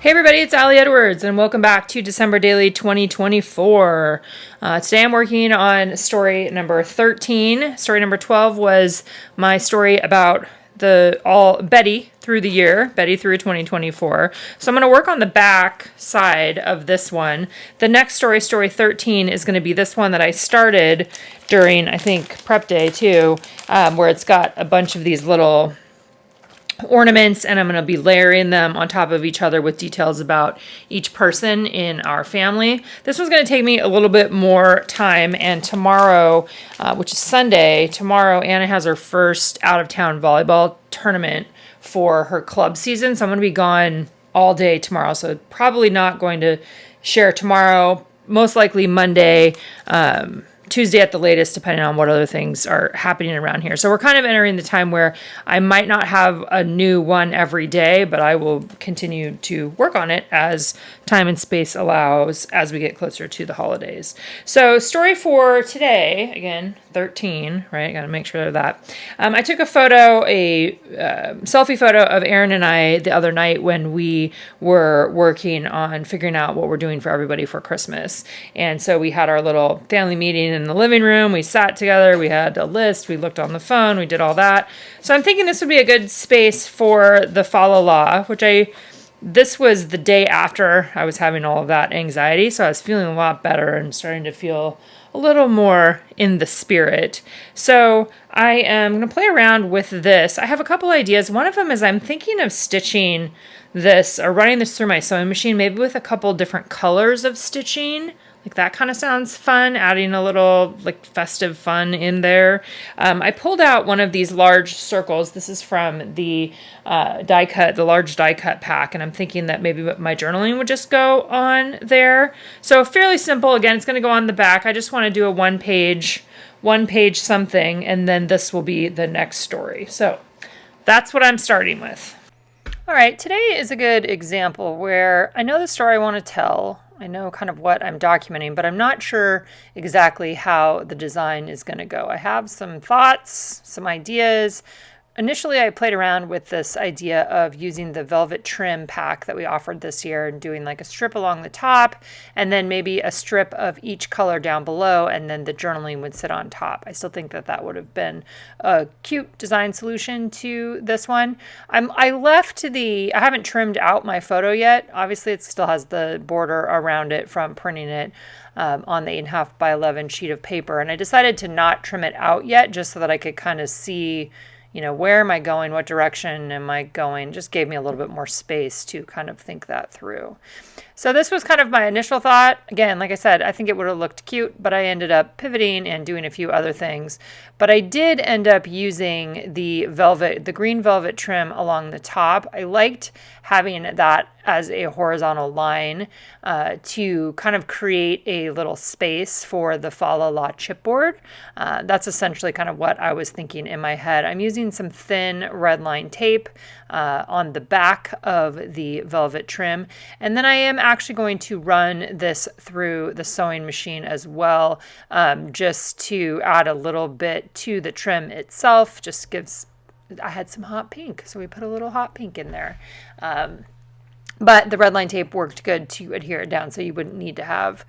Hey everybody, it's Ali Edwards, and welcome back to December Daily 2024. Today I'm working on story number 13. Story number 12 was my story about Betty through the year, Betty through 2024. So I'm going to work on the back side of this one. The next story, story 13, is going to be this one that I started during, I think, prep day too, where it's got a bunch of these little ornaments, and I'm going to be layering them on top of each other with details about each person in our family. This one's going to take me a little bit more time, and tomorrow, which is Sunday, tomorrow Anna has her first out-of-town volleyball tournament for her club season, so I'm going to be gone all day tomorrow, so probably not going to share tomorrow, most likely Monday, Tuesday at the latest, depending on what other things are happening around here. So we're kind of entering the time where I might not have a new one every day, but I will continue to work on it as time and space allows as we get closer to the holidays. So story for today, again, 13, right? I got to make sure of that. I took a selfie photo of Aaron and I the other night when we were working on figuring out what we're doing for everybody for Christmas. And so we had our little family meeting in the living room. We sat together. We had a list. We looked on the phone. We did all that. So I'm thinking this would be a good space for the fa la la, this was the day after I was having all of that anxiety. So I was feeling a lot better and starting to feel a little more in the spirit. So I am going to play around with this. I have a couple ideas. One of them is I'm thinking of stitching this or running this through my sewing machine, maybe with a couple different colors of stitching. Like that kind of sounds fun, adding a little like festive fun in there. I pulled out one of these large circles. This is from the the large die cut pack, and I'm thinking that maybe my journaling would just go on there. So fairly simple. Again, it's going to go on the back. I just want to do a one page something, and then this will be the next story. So that's what I'm starting with. All right, today is a good example where I know the story I want to tell. I know kind of what I'm documenting, but I'm not sure exactly how the design is going to go. I have some thoughts, some ideas. Initially, I played around with this idea of using the velvet trim pack that we offered this year and doing like a strip along the top and then maybe a strip of each color down below, and then the journaling would sit on top. I still think that that would have been a cute design solution to this one. I haven't trimmed out my photo yet. Obviously, it still has the border around it from printing it on the 8.5 by 11 sheet of paper. And I decided to not trim it out yet just so that I could kind of see where am I going? What direction am I going? Just gave me a little bit more space to kind of think that through. So this was kind of my initial thought. Again, like I said, I think it would have looked cute, but I ended up pivoting and doing a few other things. But I did end up using the green velvet trim along the top. I liked having that as a horizontal line to kind of create a little space for the fa la la chipboard. That's essentially kind of what I was thinking in my head. I'm using some thin red line tape on the back of the velvet trim, and then I am actually going to run this through the sewing machine as well, just to add a little bit to the trim itself. I had some hot pink, so we put a little hot pink in there. But the red line tape worked good to adhere it down, so you wouldn't need to have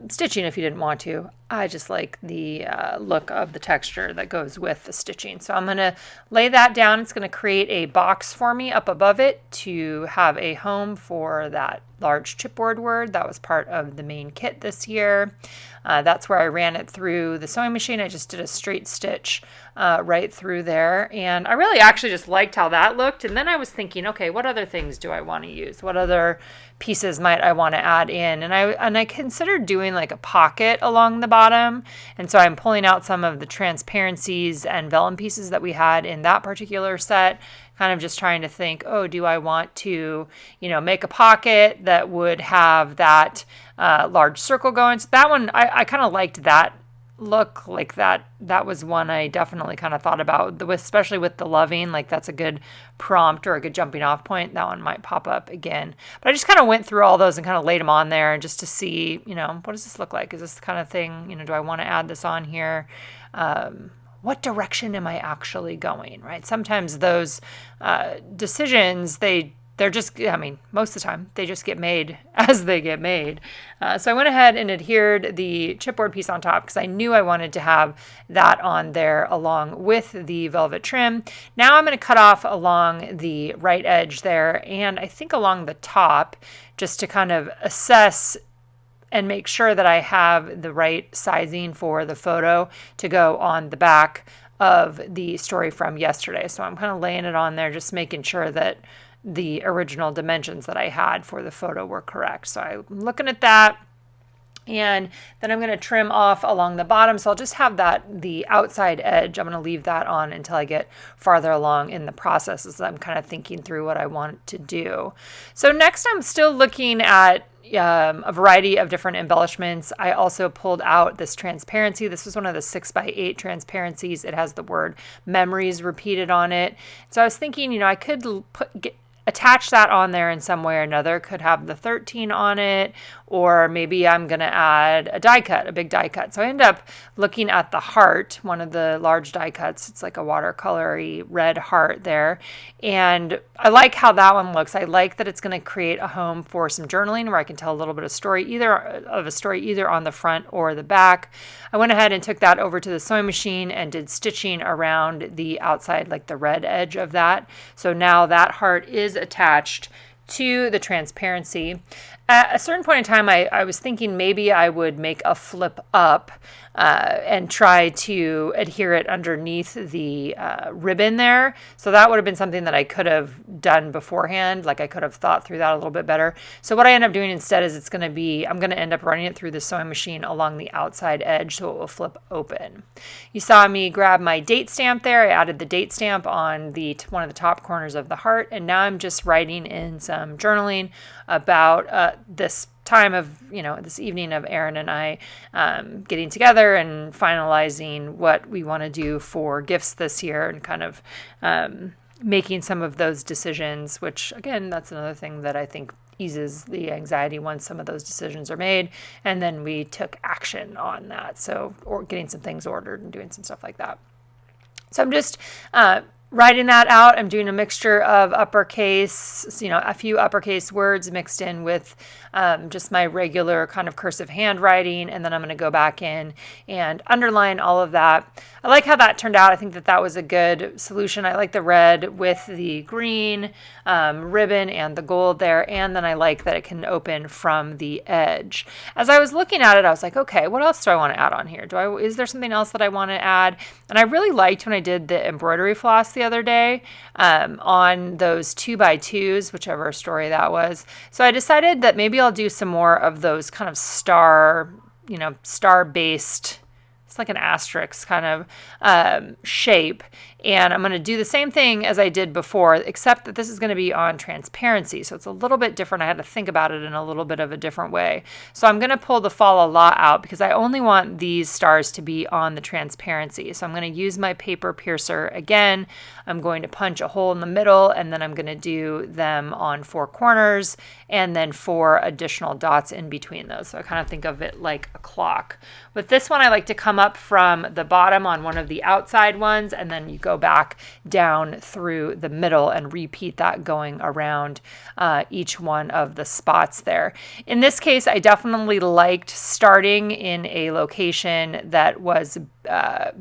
stitching if you didn't want to. I just like the look of the texture that goes with the stitching. So I'm going to lay that down. It's going to create a box for me up above it to have a home for that large chipboard word. That was part of the main kit this year. That's where I ran it through the sewing machine. I just did a straight stitch right through there. And I really actually just liked how that looked. And then I was thinking, okay, what other things do I want to use? What other pieces might I want to add in? And I considered doing like a pocket along the bottom. And so I'm pulling out some of the Transparencies and vellum pieces that we had in that particular set, kind of just trying to think, do I want to, make a pocket that would have that large circle going? So that one, I kind of liked that look. Like that was one I definitely kind of thought about, especially with the loving. Like that's a good prompt or a good jumping off point. That one might pop up again. But I just kind of went through all those and kind of laid them on there just to see, what does this look like? Is this the kind of thing, do I want to add this on here? What direction am I actually going, right? Sometimes those decisions, they they're just, I mean, most of the time they just get made as they get made. So I went ahead and adhered the chipboard piece on top because I knew I wanted to have that on there along with the velvet trim. Now I'm going to cut off along the right edge there, and I think along the top, just to kind of assess and make sure that I have the right sizing for the photo to go on the back of the story from yesterday. So I'm kind of laying it on there, just making sure that the original dimensions that I had for the photo were correct. So I'm looking at that, and then I'm going to trim off along the bottom. So I'll just have that, the outside edge, I'm going to leave that on until I get farther along in the process as I'm kind of thinking through what I want to do. So next I'm still looking at a variety of different embellishments. I also pulled out this transparency. This was one of the 6x8 transparencies. It has the word memories repeated on it. So I was thinking, I could attach that on there in some way or another. Could have the 13 on it, or maybe I'm going to add a die cut, a big die cut. So I ended up looking at the heart, one of the large die cuts. It's like a watercolory red heart there. And I like how that one looks. I like that it's going to create a home for some journaling where I can tell a little bit of a story either on the front or the back. I went ahead and took that over to the sewing machine and did stitching around the outside, like the red edge of that. So now that heart is attached to the transparency. At a certain point in time, I was thinking maybe I would make a flip up and try to adhere it underneath the ribbon there. So that would have been something that I could have done beforehand. Like I could have thought through that a little bit better. So what I end up doing instead is I'm going to end up running it through the sewing machine along the outside edge so it will flip open. You saw me grab my date stamp there. I added the date stamp on one of the top corners of the heart, and now I'm just writing in some journaling about this time of, this evening of Erin and I getting together and finalizing what we want to do for gifts this year, and kind of making some of those decisions, which again, that's another thing that I think eases the anxiety once some of those decisions are made. And then we took action on that. So, or getting some things ordered and doing some stuff like that. So I'm just writing that out. I'm doing a mixture of uppercase, a few uppercase words mixed in with just my regular kind of cursive handwriting. And then I'm going to go back in and underline all of that. I like how that turned out. I think that was a good solution. I like the red with the green ribbon and the gold there. And then I like that it can open from the edge. As I was looking at it, I was like, okay, what else do I want to add on here? Is there something else that I want to add? And I really liked when I did the embroidery floss the other day on those 2x2s, whichever story that was. So I decided that maybe I'll do some more of those kind of star-based, it's like an asterisk kind of shape. And I'm going to do the same thing as I did before, except that this is going to be on transparency. So it's a little bit different. I had to think about it in a little bit of a different way. So I'm going to pull the Fall a Lot out because I only want these stars to be on the transparency. So I'm going to use my paper piercer again. I'm going to punch a hole in the middle, and then I'm going to do them on 4 corners and then 4 additional dots in between those. So I kind of think of it like a clock. With this one, I like to come up from the bottom on one of the outside ones, and then you go back down through the middle and repeat that going around each one of the spots there. In this case, I definitely liked starting in a location that was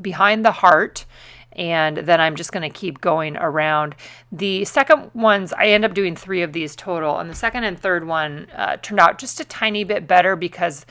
behind the heart, and then I'm just going to keep going around. The second ones, I end up doing 3 of these total, and the second and third one turned out just a tiny bit better because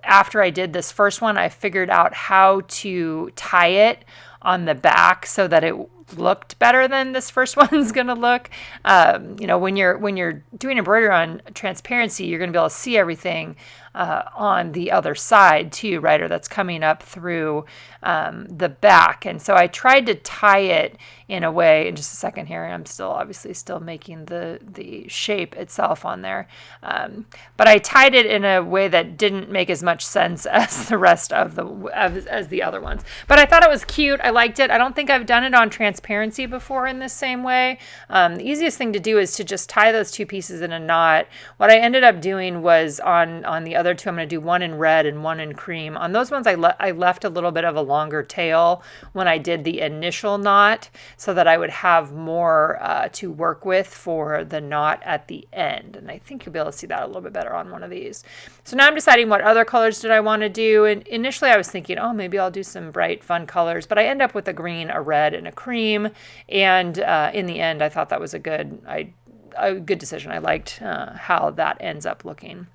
after I did this first one, I figured out how to tie it on the back so that it looked better than this first one's going to look. When you're doing embroidery on transparency, you're going to be able to see everything on the other side too, right? Or that's coming up through the back. And so I tried to tie it in a way, in just a second here, I'm obviously still making the shape itself on there. But I tied it in a way that didn't make as much sense as the rest of as the other ones. But I thought it was cute. I liked it. I don't think I've done it on transparency transparency before in this same way. The easiest thing to do is to just tie those two pieces in a knot. What I ended up doing was on the other two, I'm going to do one in red and one in cream. On those ones, I left a little bit of a longer tail when I did the initial knot so that I would have more to work with for the knot at the end. And I think you'll be able to see that a little bit better on one of these. So now I'm deciding what other colors did I want to do. And initially I was thinking, oh, maybe I'll do some bright, fun colors. But I end up with a green, a red, and a cream. And in the end, I thought that was a good decision. I liked how that ends up looking.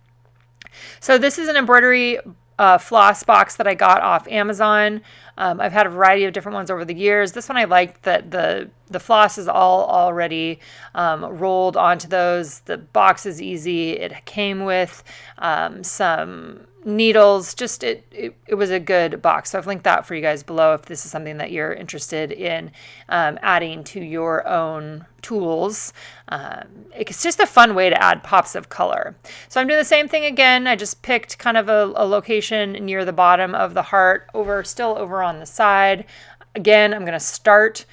So this is an embroidery floss box that I got off Amazon. I've had a variety of different ones over the years. This one I liked that the floss is all already rolled onto those. The box is easy. It came with some needles. Just it was a good box. So I've linked that for you guys below if this is something that you're interested in adding to your own tools. It's just a fun way to add pops of color. So I'm doing the same thing again. I just picked kind of a location near the bottom of the heart, still over on the side. Again, I'm going to start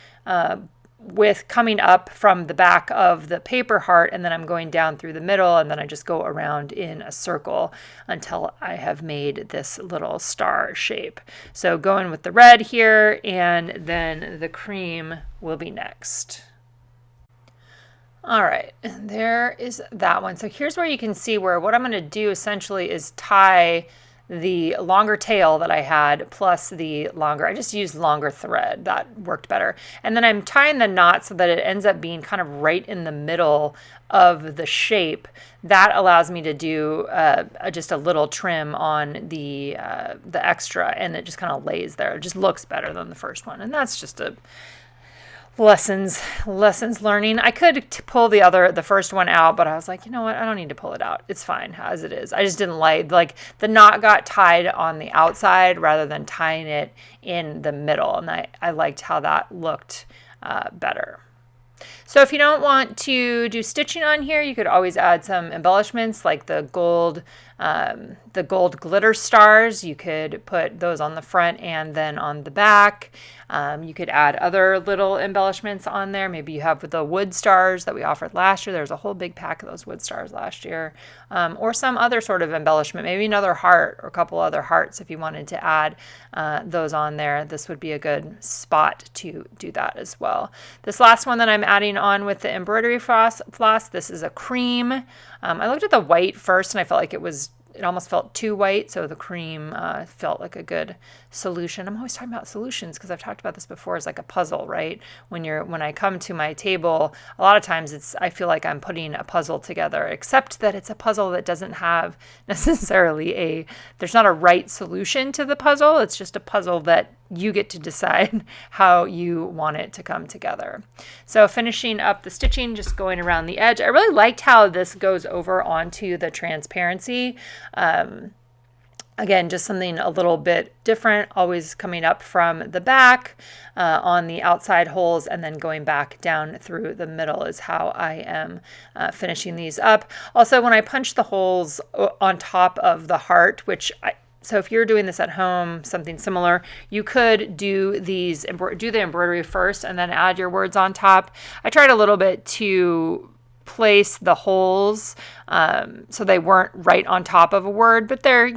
with coming up from the back of the paper heart, and then I'm going down through the middle, and then I just go around in a circle until I have made this little star shape. So going with the red here, and then the cream will be next. All right, and there is that one. So here's where you can see where what I'm going to do essentially is tie the longer tail that I had plus the longer, I just used longer thread. That worked better. And then I'm tying the knot so that it ends up being kind of right in the middle of the shape. That allows me to do just a little trim on the extra, and it just kind of lays there. It just looks better than the first one. And that's just a lessons learning. I could pull the first one out, but I was like, you know what? I don't need to pull it out. It's fine as it is. I just didn't like the knot got tied on the outside rather than tying it in the middle. And I liked how that looked better. So if you don't want to do stitching on here, you could always add some embellishments like the gold glitter stars. You could put those on the front and then on the back. You could add other little embellishments on there. Maybe you have the wood stars that we offered last year. There's a whole big pack of those wood stars last year. Or some other sort of embellishment, maybe another heart or a couple other hearts if you wanted to add those on there. This would be a good spot to do that as well. This last one that I'm adding on with the embroidery floss, this is a cream. I looked at the white first and I felt like it almost felt too white, so the cream felt like a good solution. I'm always talking about solutions because I've talked about this before as like a puzzle, right? When I come to my table, a lot of times I feel like I'm putting a puzzle together, except that it's a puzzle that doesn't have necessarily there's not a right solution to the puzzle. It's just a puzzle that you get to decide how you want it to come together. So finishing up the stitching, just going around the edge. I really liked how this goes over onto the transparency. Again, just something a little bit different, always coming up from the back on the outside holes and then going back down through the middle is how I am finishing these up. Also, when I punch the holes on top of the heart, so if you're doing this at home, something similar, you could do the embroidery first and then add your words on top. I tried a little bit to place the holes so they weren't right on top of a word, but they're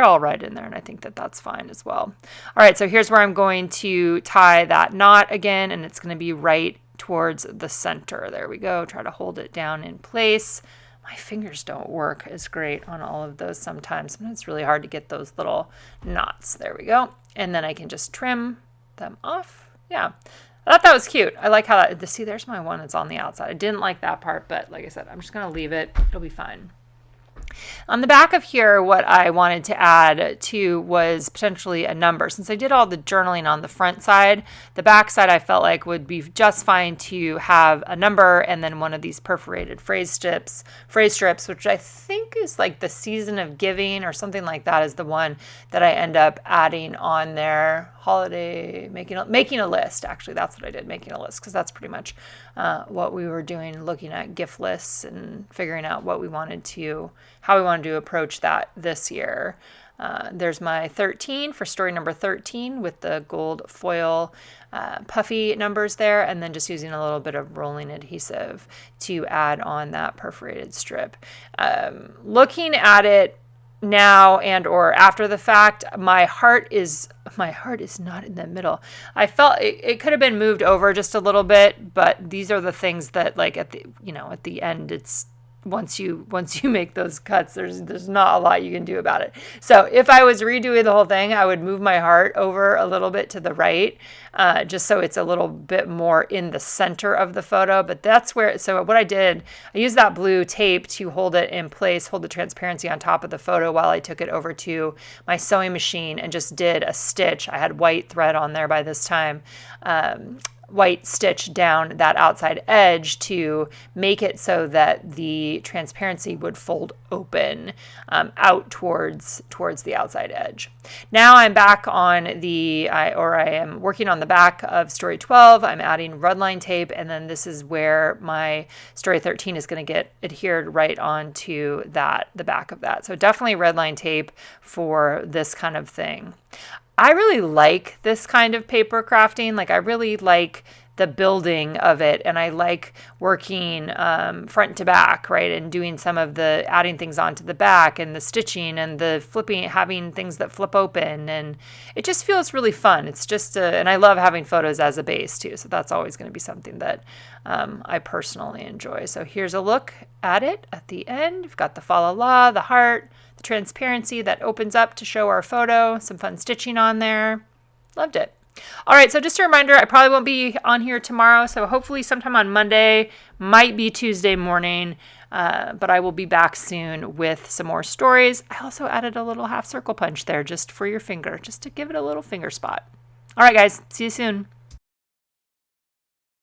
all right in there, and I think that that's fine as well. All right, so here's where I'm going to tie that knot again, and it's going to be right towards the center. There we go. Try to hold it down in place. My fingers don't work as great on all of those sometimes. It's really hard to get those little knots. There we go. And then I can just trim them off. Yeah. I thought that was cute. I like how see, there's my one that's on the outside. I didn't like that part, but like I said, I'm just going to leave it. It'll be fine. On the back of here, what I wanted to add to was potentially a number. Since I did all the journaling on the front side, the back side I felt like would be just fine to have a number and then one of these perforated phrase strips, which I think is like the season of giving or something like that is the one that I end up adding on there. Holiday, making a list. Actually, that's what I did, making a list, because that's pretty much what we were doing, looking at gift lists and figuring out how we wanted to approach that this year. There's my 13 for story number 13 with the gold foil puffy numbers there, and then just using a little bit of rolling adhesive to add on that perforated strip. Looking at it now and or after the fact, my heart is not in the middle. I felt it could have been moved over just a little bit, but these are the things that, like, at the end, it's once you make those cuts, there's not a lot you can do about it. So if I was redoing the whole thing, I would move my heart over a little bit to the right, just so it's a little bit more in the center of the photo. But that's where, so what I did, I used that blue tape to hold it in place, hold the transparency on top of the photo while I took it over to my sewing machine and just did a stitch. I had white thread on there by this time. White stitch down that outside edge to make it so that the transparency would fold open out towards the outside edge. Now I'm back on I am working on the back of story 12. I'm adding rudline tape, and then this is where my story 13 is going to get adhered right onto the back of that. So definitely redline tape for this kind of thing. I really like this kind of paper crafting. Like, I really like the building of it, and I like working front to back, right, and doing some of the adding things onto the back and the stitching and the flipping, having things that flip open, and it just feels really fun. It's just and I love having photos as a base too, so that's always going to be something that I personally enjoy. So here's a look at it at the end. We've got the fa la la, the heart, the transparency that opens up to show our photo, some fun stitching on there. Loved it. All right, so just a reminder, I probably won't be on here tomorrow, so hopefully sometime on Monday, might be Tuesday morning, but I will be back soon with some more stories. I also added a little half circle punch there just for your finger, just to give it a little finger spot. All right, guys, see you soon.